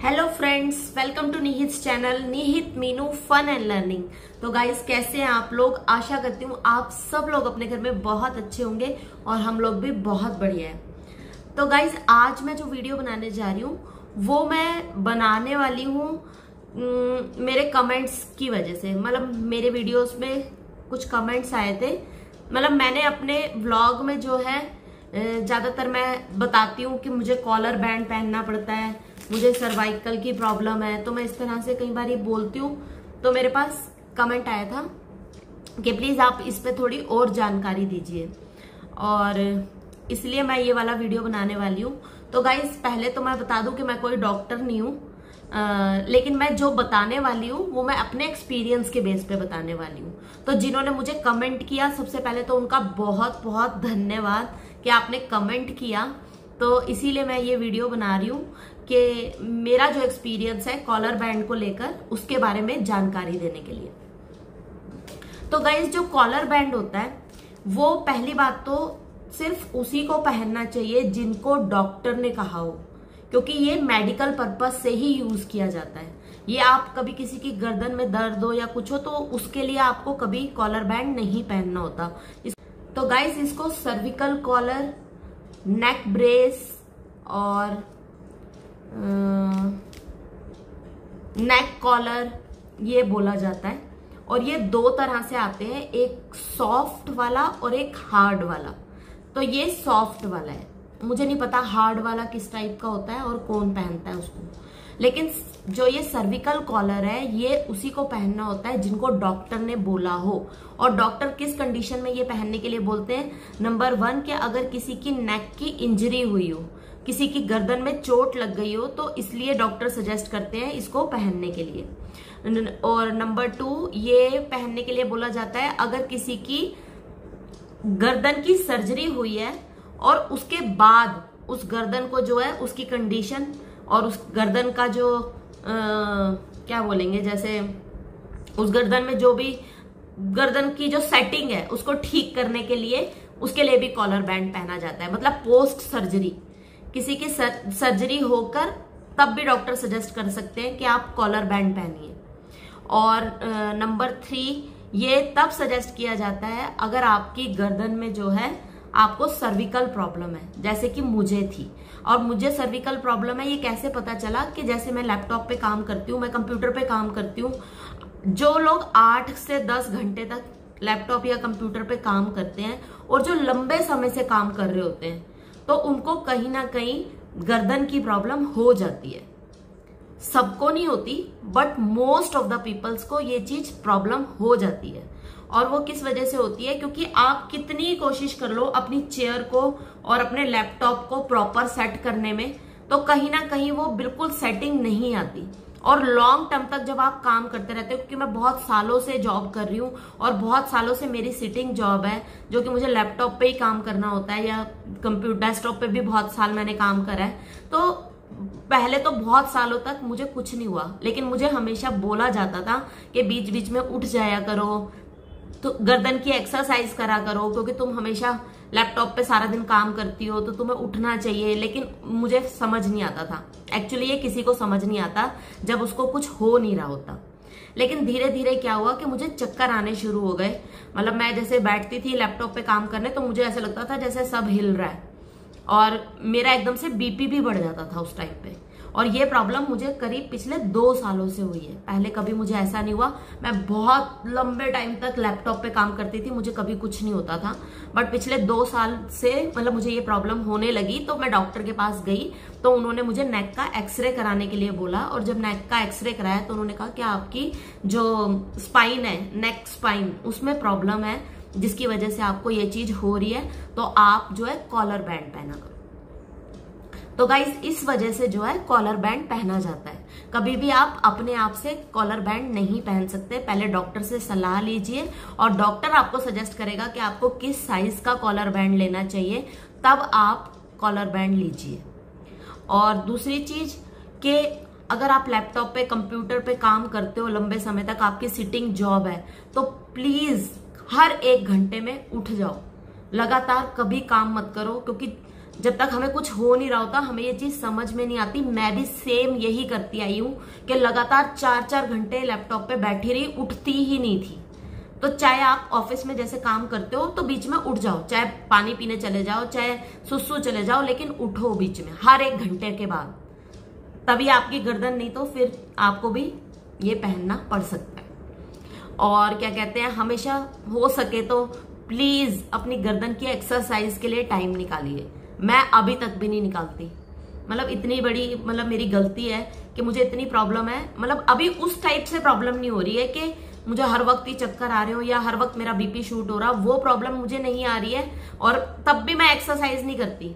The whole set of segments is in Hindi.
हेलो फ्रेंड्स, वेलकम टू निहित चैनल निहित मीनू फन एंड लर्निंग। तो गाइस, कैसे हैं आप लोग? आशा करती हूँ आप सब लोग अपने घर में बहुत अच्छे होंगे और हम लोग भी बहुत बढ़िया है। तो गाइस, आज मैं जो वीडियो बनाने जा रही हूँ वो मैं बनाने वाली हूँ मेरे कमेंट्स की वजह से। मतलब मेरे वीडियोस में कुछ कमेंट्स आए थे। मतलब मैंने अपने व्लॉग में जो है ज्यादातर मैं बताती हूँ कि मुझे कॉलर बैंड पहनना पड़ता है, मुझे सर्वाइकल की प्रॉब्लम है, तो मैं इस तरह से कई बार ये बोलती हूँ। तो मेरे पास कमेंट आया था कि प्लीज आप इस पे थोड़ी और जानकारी दीजिए, और इसलिए मैं ये वाला वीडियो बनाने वाली हूँ। तो गाइस, पहले तो मैं बता दूं कि मैं कोई डॉक्टर नहीं हूँ, लेकिन मैं जो बताने वाली हूँ वो मैं अपने एक्सपीरियंस के बेस पे बताने वाली हूँ। तो जिन्होंने मुझे कमेंट किया, सबसे पहले तो उनका बहुत बहुत धन्यवाद कि आपने कमेंट किया। तो इसीलिए मैं ये वीडियो बना रही हूँ कि मेरा जो एक्सपीरियंस है कॉलर बैंड को लेकर, उसके बारे में जानकारी देने के लिए। तो गाइस, जो कॉलर बैंड होता है वो पहली बात तो सिर्फ उसी को पहनना चाहिए जिनको डॉक्टर ने कहा हो, क्योंकि ये मेडिकल पर्पस से ही यूज किया जाता है। ये आप कभी किसी की गर्दन में दर्द हो या कुछ हो तो उसके लिए आपको कभी कॉलर बैंड नहीं पहनना होता। तो गाइस, इसको सर्विकल कॉलर, नेक ब्रेस और नेक कॉलर ये बोला जाता है। और ये दो तरह से आते हैं, एक सॉफ्ट वाला और एक हार्ड वाला। तो ये सॉफ्ट वाला है, मुझे नहीं पता हार्ड वाला किस टाइप का होता है और कौन पहनता है उसको, लेकिन जो ये सर्विकल कॉलर है ये उसी को पहनना होता है जिनको डॉक्टर ने बोला हो। और डॉक्टर किस कंडीशन में ये पहनने के लिए बोलते हैं? नंबर 1 कि अगर किसी की नेक की इंजरी हुई हो, किसी की गर्दन में चोट लग गई हो, तो इसलिए डॉक्टर सजेस्ट करते हैं इसको पहनने के लिए। और नंबर 2 ये पहनने के लिए बोला जाता है अगर किसी की गर्दन की सर्जरी हुई है और उसके बाद उस गर्दन को जो है उसकी कंडीशन और उस गर्दन का जो क्या बोलेंगे, जैसे उस गर्दन में जो भी गर्दन की जो सेटिंग है उसको ठीक करने के लिए, उसके लिए भी कॉलर बैंड पहना जाता है। मतलब पोस्ट सर्जरी, किसी की सर्जरी होकर तब भी डॉक्टर सजेस्ट कर सकते हैं कि आप कॉलर बैंड पहनिए। और नंबर 3 ये तब सजेस्ट किया जाता है अगर आपकी गर्दन में जो है आपको सर्विकल प्रॉब्लम है, जैसे कि मुझे थी। और मुझे सर्विकल प्रॉब्लम है, ये कैसे पता चला कि जैसे मैं लैपटॉप पे काम करती हूँ, मैं कंप्यूटर पे काम करती हूँ। जो लोग 8 से 10 घंटे तक लैपटॉप या कंप्यूटर पे काम करते हैं और जो लंबे समय से काम कर रहे होते हैं, तो उनको कहीं ना कहीं गर्दन की प्रॉब्लम हो जाती है। सबको नहीं होती, but most of the peoples को ये चीज प्रॉब्लम हो जाती है। और वो किस वजह से होती है? क्योंकि आप कितनी कोशिश कर लो अपनी चेयर को और अपने लैपटॉप को प्रॉपर सेट करने में, तो कहीं ना कहीं वो बिल्कुल सेटिंग नहीं आती। और लॉन्ग टर्म तक जब आप काम करते रहते हो, क्योंकि मैं बहुत सालों से जॉब कर रही हूँ और बहुत सालों से मेरी सिटिंग जॉब है, जो कि मुझे लैपटॉप पे ही काम करना होता है, या कंप्यूटर डेस्कटॉप पे भी बहुत साल मैंने काम करा है। तो पहले तो बहुत सालों तक मुझे कुछ नहीं हुआ, लेकिन मुझे हमेशा बोला जाता था कि बीच बीच में उठ जाया करो, तो गर्दन की एक्सरसाइज करा करो, क्योंकि तुम हमेशा लैपटॉप पे सारा दिन काम करती हो तो तुम्हें उठना चाहिए। लेकिन मुझे समझ नहीं आता था, एक्चुअली ये किसी को समझ नहीं आता जब उसको कुछ हो नहीं रहा होता। लेकिन धीरे धीरे क्या हुआ कि मुझे चक्कर आने शुरू हो गए। मतलब मैं जैसे बैठती थी लैपटॉप पे काम करने, तो मुझे ऐसा लगता था जैसे सब हिल रहा है, और मेरा एकदम से बीपी भी बढ़ जाता था उस टाइम पे। और ये प्रॉब्लम मुझे करीब पिछले 2 सालों से हुई है। पहले कभी मुझे ऐसा नहीं हुआ, मैं बहुत लंबे टाइम तक लैपटॉप पे काम करती थी, मुझे कभी कुछ नहीं होता था। बट पिछले 2 साल से मतलब मुझे ये प्रॉब्लम होने लगी, तो मैं डॉक्टर के पास गई, तो उन्होंने मुझे नेक का एक्सरे कराने के लिए बोला। और जब नेक का एक्सरे कराया तो उन्होंने कहा कि आपकी जो स्पाइन है, नेक स्पाइन, उसमें प्रॉब्लम है, जिसकी वजह से आपको ये चीज हो रही है, तो आप जो है कॉलर बैंड पहना करो। तो गाइस, इस वजह से जो है कॉलर बैंड पहना जाता है। कभी भी आप अपने आप से कॉलर बैंड नहीं पहन सकते, पहले डॉक्टर से सलाह लीजिए और डॉक्टर आपको सजेस्ट करेगा कि आपको किस साइज का कॉलर बैंड लेना चाहिए, तब आप कॉलर बैंड लीजिए। और दूसरी चीज कि अगर आप लैपटॉप पे, कंप्यूटर पे काम करते हो लंबे समय तक, आपकी सिटिंग जॉब है, तो प्लीज हर 1 घंटे में उठ जाओ। लगातार कभी काम मत करो, क्योंकि जब तक हमें कुछ हो नहीं रहा होता हमें ये चीज समझ में नहीं आती। मैं भी सेम यही करती आई हूँ कि लगातार 4-4 घंटे लैपटॉप पे बैठी रही, उठती ही नहीं थी। तो चाहे आप ऑफिस में जैसे काम करते हो तो बीच में उठ जाओ, चाहे पानी पीने चले जाओ, चाहे सुसु चले जाओ, लेकिन उठो बीच में हर 1 घंटे के बाद, तभी आपकी गर्दन, नहीं तो फिर आपको भी ये पहनना पड़ सकता है। और क्या कहते हैं, हमेशा हो सके तो प्लीज अपनी गर्दन की एक्सरसाइज के लिए टाइम निकालिए। मैं अभी तक भी नहीं निकालती, मतलब इतनी बड़ी मतलब मेरी गलती है कि मुझे इतनी प्रॉब्लम है। मतलब अभी उस टाइप से प्रॉब्लम नहीं हो रही है कि मुझे हर वक्त ही चक्कर आ रहे हो या हर वक्त मेरा बीपी शूट हो रहा, वो प्रॉब्लम मुझे नहीं आ रही है। और तब भी मैं एक्सरसाइज नहीं करती।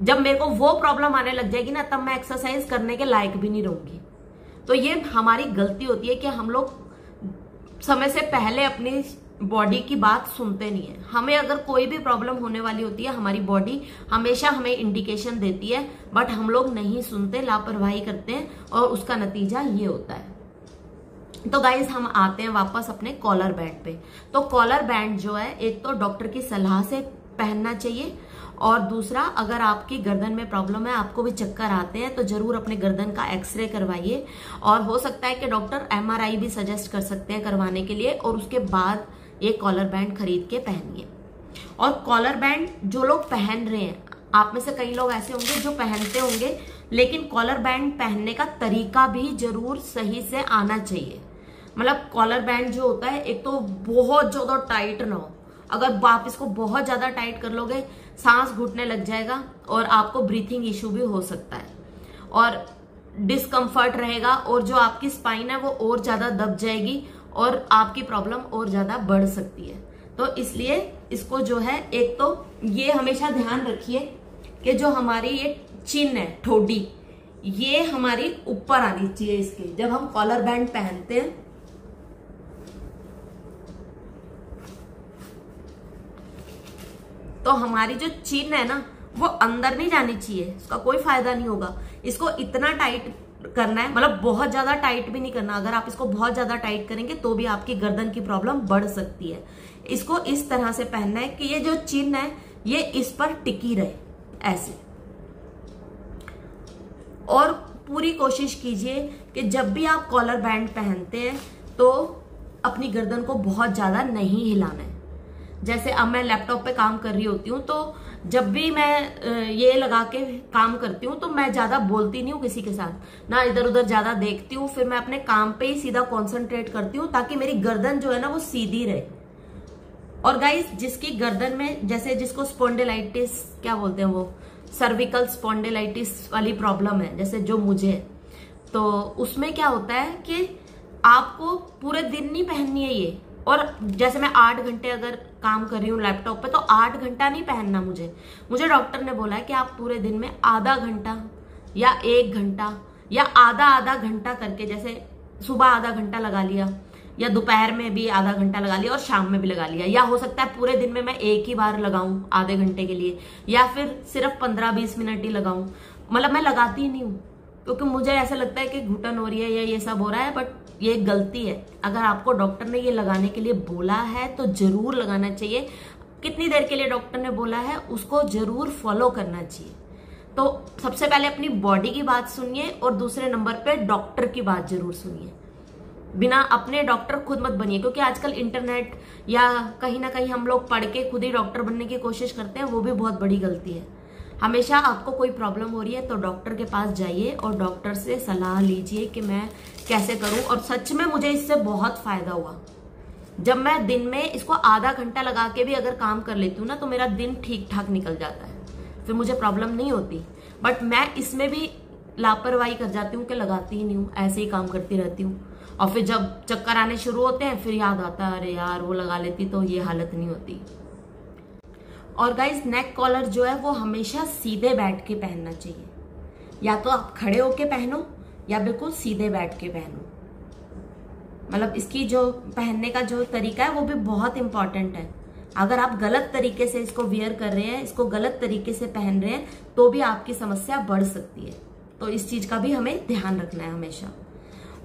जब मेरे को वो प्रॉब्लम आने लग जाएगी ना, तब मैं एक्सरसाइज करने के लायक भी नहीं रहूंगी। तो ये हमारी गलती होती है कि हम लोग समय से पहले अपनी बॉडी की बात सुनते नहीं है। हमें अगर कोई भी प्रॉब्लम होने वाली होती है, हमारी बॉडी हमेशा हमें इंडिकेशन देती है, बट हम लोग नहीं सुनते, लापरवाही करते हैं, और उसका नतीजा ये होता है। तो गाइज हम आते हैं वापस अपने कॉलर बैंड पे। तो कॉलर बैंड जो है, एक तो डॉक्टर की सलाह से पहनना चाहिए, और दूसरा अगर आपकी गर्दन में प्रॉब्लम है, आपको भी चक्कर आते हैं, तो जरूर अपने गर्दन का एक्सरे करवाइए। और हो सकता है कि डॉक्टर MRI भी सजेस्ट कर सकते हैं करवाने के लिए, और उसके बाद ये कॉलर बैंड खरीद के पहनिए। और कॉलर बैंड जो लोग पहन रहे हैं, आप में से कई लोग ऐसे होंगे जो पहनते होंगे, लेकिन कॉलर बैंड पहनने का तरीका भी जरूर सही से आना चाहिए। मतलब कॉलर बैंड जो होता है, एक तो बहुत ज्यादा टाइट ना हो। अगर आप इसको बहुत ज्यादा टाइट कर लोगे, सांस घुटने लग जाएगा और आपको ब्रीथिंग इश्यू भी हो सकता है, और डिस्कम्फर्ट रहेगा, और जो आपकी स्पाइन है वो और ज्यादा दब जाएगी, और आपकी प्रॉब्लम और ज्यादा बढ़ सकती है। तो इसलिए इसको जो है, एक तो ये हमेशा ध्यान रखिए कि जो हमारी ये चिन है, ठोडी, ये हमारी ऊपर आनी चाहिए इसके, जब हम कॉलर बैंड पहनते हैं। तो हमारी जो चिन है ना, वो अंदर नहीं जानी चाहिए, उसका कोई फायदा नहीं होगा। इसको इतना टाइट करना है, मतलब बहुत ज्यादा टाइट भी नहीं करना। अगर आप इसको बहुत ज्यादा टाइट करेंगे तो भी आपकी गर्दन की प्रॉब्लम बढ़ सकती है। इसको इस तरह से पहनना है कि ये जो चिन है ये इस पर टिकी रहे, ऐसे। और पूरी कोशिश कीजिए कि जब भी आप कॉलर बैंड पहनते हैं तो अपनी गर्दन को बहुत ज्यादा नहीं हिलाना है। जैसे अब मैं लैपटॉप पे काम कर रही होती हूँ, तो जब भी मैं ये लगा के काम करती हूँ तो मैं ज्यादा बोलती नहीं हूँ किसी के साथ, ना इधर उधर ज्यादा देखती हूँ। फिर मैं अपने काम पे ही सीधा कंसंट्रेट करती हूँ, ताकि मेरी गर्दन जो है ना वो सीधी रहे। और गाइस, जिसकी गर्दन में, जैसे जिसको स्पॉन्डिलाइटिस क्या बोलते हैं, वो सर्विकल स्पॉन्डिलाइटिस वाली प्रॉब्लम है, जैसे जो मुझे, तो उसमें क्या होता है कि आपको पूरे दिन नहीं पहननी है ये। और जैसे मैं 8 घंटे अगर काम कर रही हूँ लैपटॉप पे, तो 8 घंटा नहीं पहनना मुझे डॉक्टर ने बोला है कि आप पूरे दिन में आधा घंटा या 1 घंटा या आधा घंटा करके, जैसे सुबह आधा घंटा लगा लिया, या दोपहर में भी आधा घंटा लगा लिया, और शाम में भी लगा लिया, या हो सकता है पूरे दिन में मैं एक ही बार लगाऊं आधे घंटे के लिए, या फिर सिर्फ 15-20 मिनट ही लगाऊं। मतलब मैं लगाती ही नहीं हूँ, क्योंकि मुझे ऐसा लगता है कि घुटन हो रही है या ये सब हो रहा है, बट ये गलती है। अगर आपको डॉक्टर ने ये लगाने के लिए बोला है तो जरूर लगाना चाहिए। कितनी देर के लिए डॉक्टर ने बोला है उसको जरूर फॉलो करना चाहिए। तो सबसे पहले अपनी बॉडी की बात सुनिए, और दूसरे नंबर पे डॉक्टर की बात जरूर सुनिए। बिना अपने डॉक्टर खुद मत बनिए, क्योंकि आजकल इंटरनेट या कहीं ना कहीं हम लोग पढ़ के खुद ही डॉक्टर बनने की कोशिश करते हैं, वो भी बहुत बड़ी गलती है। हमेशा आपको कोई प्रॉब्लम हो रही है तो डॉक्टर के पास जाइए और डॉक्टर से सलाह लीजिए कि मैं कैसे करूं। और सच में मुझे इससे बहुत फायदा हुआ। जब मैं दिन में इसको आधा घंटा लगा के भी अगर काम कर लेती हूँ ना, तो मेरा दिन ठीक ठाक निकल जाता है, फिर मुझे प्रॉब्लम नहीं होती। बट मैं इसमें भी लापरवाही कर जाती हूँ कि लगाती ही नहीं हूँ, ऐसे ही काम करती रहती हूँ। और फिर जब चक्कर आने शुरू होते हैं, फिर याद आता है, अरे यार वो लगा लेती तो ये हालत नहीं होती। और गाइज, नेक कॉलर जो है वो हमेशा सीधे बैठ के पहनना चाहिए। या तो आप खड़े होके पहनो या बिल्कुल सीधे बैठ के पहनो। मतलब इसकी जो पहनने का जो तरीका है वो भी बहुत इंपॉर्टेंट है। अगर आप गलत तरीके से इसको वियर कर रहे हैं, इसको गलत तरीके से पहन रहे हैं, तो भी आपकी समस्या बढ़ सकती है। तो इस चीज का भी हमें ध्यान रखना है हमेशा।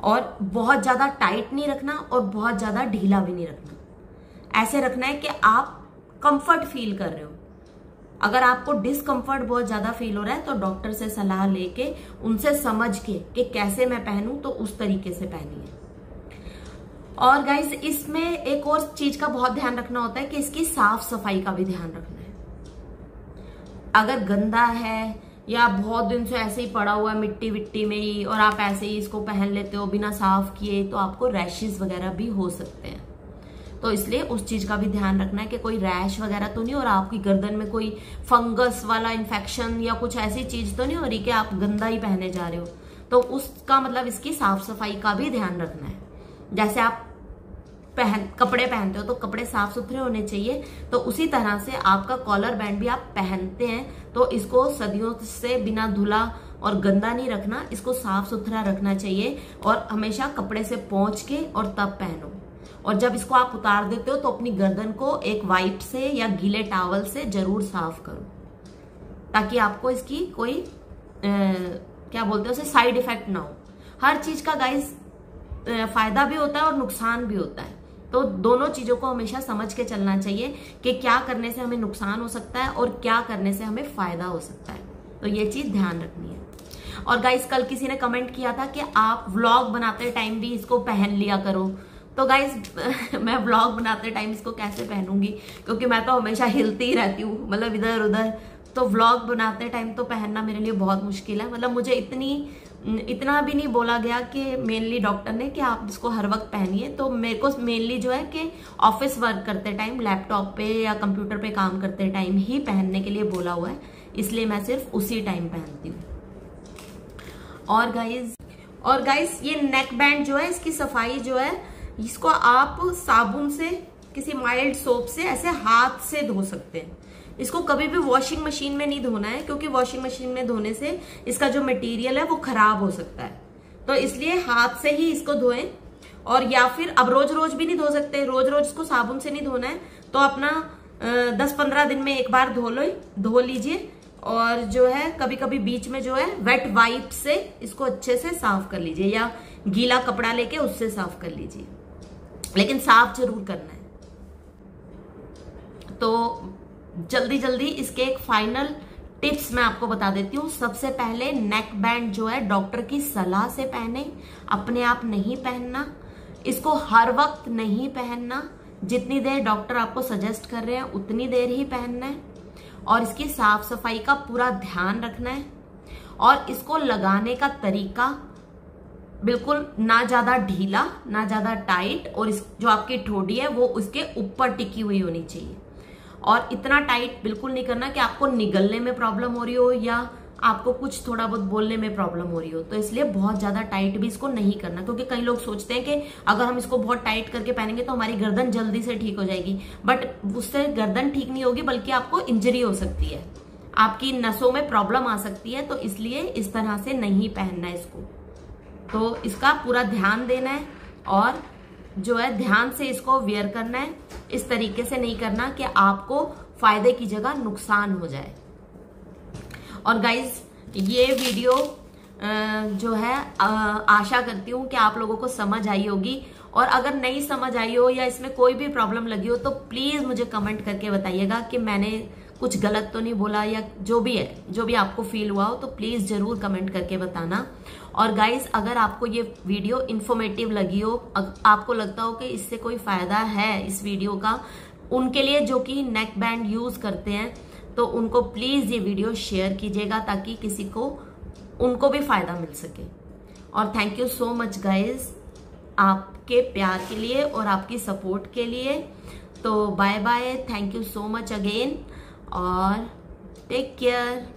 और बहुत ज्यादा टाइट नहीं रखना और बहुत ज्यादा ढीला भी नहीं रखना। ऐसे रखना है कि आप कंफर्ट फील कर रहे हो। अगर आपको डिस्कम्फर्ट बहुत ज्यादा फील हो रहा है तो डॉक्टर से सलाह लेके उनसे समझ के कि कैसे मैं पहनूं तो उस तरीके से पहनिए। और गाइस इसमें एक और चीज का बहुत ध्यान रखना होता है कि इसकी साफ सफाई का भी ध्यान रखना है। अगर गंदा है या बहुत दिन से ऐसे ही पड़ा हुआ है मिट्टी विट्टी में ही और आप ऐसे ही इसको पहन लेते हो बिना साफ किए, तो आपको रैशेस वगैरह भी हो सकते हैं। तो इसलिए उस चीज का भी ध्यान रखना है कि कोई रैश वगैरह तो नहीं और आपकी गर्दन में कोई फंगस वाला इन्फेक्शन या कुछ ऐसी चीज तो नहीं हो रही कि आप गंदा ही पहने जा रहे हो। तो उसका मतलब इसकी साफ सफाई का भी ध्यान रखना है। जैसे आप कपड़े पहनते हो तो कपड़े साफ सुथरे होने चाहिए, तो उसी तरह से आपका कॉलर बैंड भी आप पहनते हैं तो इसको सदियों से बिना धुला और गंदा नहीं रखना, इसको साफ सुथरा रखना चाहिए और हमेशा कपड़े से पोंछ के और तब पहनो। और जब इसको आप उतार देते हो तो अपनी गर्दन को एक वाइप से या गीले टॉवल से जरूर साफ करो, ताकि आपको इसकी कोई क्या बोलते हैं उसे साइड इफेक्ट ना हो। हर चीज का गाइस फायदा भी होता है और नुकसान भी होता है, तो दोनों चीजों को हमेशा समझ के चलना चाहिए कि क्या करने से हमें नुकसान हो सकता है और क्या करने से हमें फायदा हो सकता है। तो ये चीज ध्यान रखनी है। और गाइस कल किसी ने कमेंट किया था कि आप व्लॉग बनाते टाइम भी इसको पहन लिया करो। तो गाइस मैं व्लॉग बनाते टाइम इसको कैसे पहनूंगी, क्योंकि मैं तो हमेशा हिलती ही रहती हूँ, मतलब इधर उधर। तो व्लॉग बनाते टाइम तो पहनना मेरे लिए बहुत मुश्किल है। मतलब मुझे इतना भी नहीं बोला गया कि मेनली डॉक्टर ने कि आप इसको हर वक्त पहनिए। तो मेरे को मेनली जो है कि ऑफिस वर्क करते टाइम लैपटॉप पे या कंप्यूटर पे काम करते टाइम ही पहनने के लिए बोला हुआ है, इसलिए मैं सिर्फ उसी टाइम पहनती हूँ। और गाइस ये नेक बैंड जो है इसकी सफाई जो है, इसको आप साबुन से किसी माइल्ड सोप से ऐसे हाथ से धो सकते हैं। इसको कभी भी वॉशिंग मशीन में नहीं धोना है, क्योंकि वॉशिंग मशीन में धोने से इसका जो मटेरियल है वो खराब हो सकता है। तो इसलिए हाथ से ही इसको धोएं। और या फिर अब रोज रोज भी नहीं धो सकते, रोज रोज इसको साबुन से नहीं धोना है, तो अपना 10-15 दिन में एक बार धो लीजिए। और जो है कभी कभी बीच में जो है वेट वाइप से इसको अच्छे से साफ कर लीजिए, या गीला कपड़ा लेके उससे साफ कर लीजिए, लेकिन साफ जरूर करना है। तो जल्दी जल्दी इसके एक फाइनल टिप्स मैं आपको बता देती हूँ। सबसे पहले नेक बैंड जो है डॉक्टर की सलाह से पहने, अपने आप नहीं पहनना। इसको हर वक्त नहीं पहनना, जितनी देर डॉक्टर आपको सजेस्ट कर रहे हैं उतनी देर ही पहनना है। और इसकी साफ सफाई का पूरा ध्यान रखना है। और इसको लगाने का तरीका बिल्कुल ना ज्यादा ढीला ना ज्यादा टाइट, और जो आपकी ठोडी है वो उसके ऊपर टिकी हुई होनी चाहिए। और इतना टाइट बिल्कुल नहीं करना कि आपको निगलने में प्रॉब्लम हो रही हो या आपको कुछ थोड़ा बहुत बोलने में प्रॉब्लम हो रही हो। तो इसलिए बहुत ज्यादा टाइट भी इसको नहीं करना, क्योंकि कई लोग सोचते हैं कि अगर हम इसको बहुत टाइट करके पहनेंगे तो हमारी गर्दन जल्दी से ठीक हो जाएगी, बट उससे गर्दन ठीक नहीं होगी, बल्कि आपको इंजरी हो सकती है, आपकी नसों में प्रॉब्लम आ सकती है। तो इसलिए इस तरह से नहीं पहनना है इसको। तो इसका पूरा ध्यान देना है और जो है ध्यान से इसको वेयर करना है। इस तरीके से नहीं करना कि आपको फायदे की जगह नुकसान हो जाए। और गाइज ये वीडियो जो है आशा करती हूँ कि आप लोगों को समझ आई होगी। और अगर नहीं समझ आई हो या इसमें कोई भी प्रॉब्लम लगी हो तो प्लीज मुझे कमेंट करके बताइएगा कि मैंने कुछ गलत तो नहीं बोला, या जो भी है, जो भी आपको फील हुआ हो तो प्लीज जरूर कमेंट करके बताना। और गाइस अगर आपको ये वीडियो इन्फॉर्मेटिव लगी हो, आपको लगता हो कि इससे कोई फायदा है इस वीडियो का उनके लिए जो कि नेक बैंड यूज करते हैं, तो उनको प्लीज ये वीडियो शेयर कीजिएगा ताकि किसी को उनको भी फायदा मिल सके। और thank you so much guys आपके प्यार के लिए और आपकी सपोर्ट के लिए। तो bye bye, thank you so much again और टेक केयर।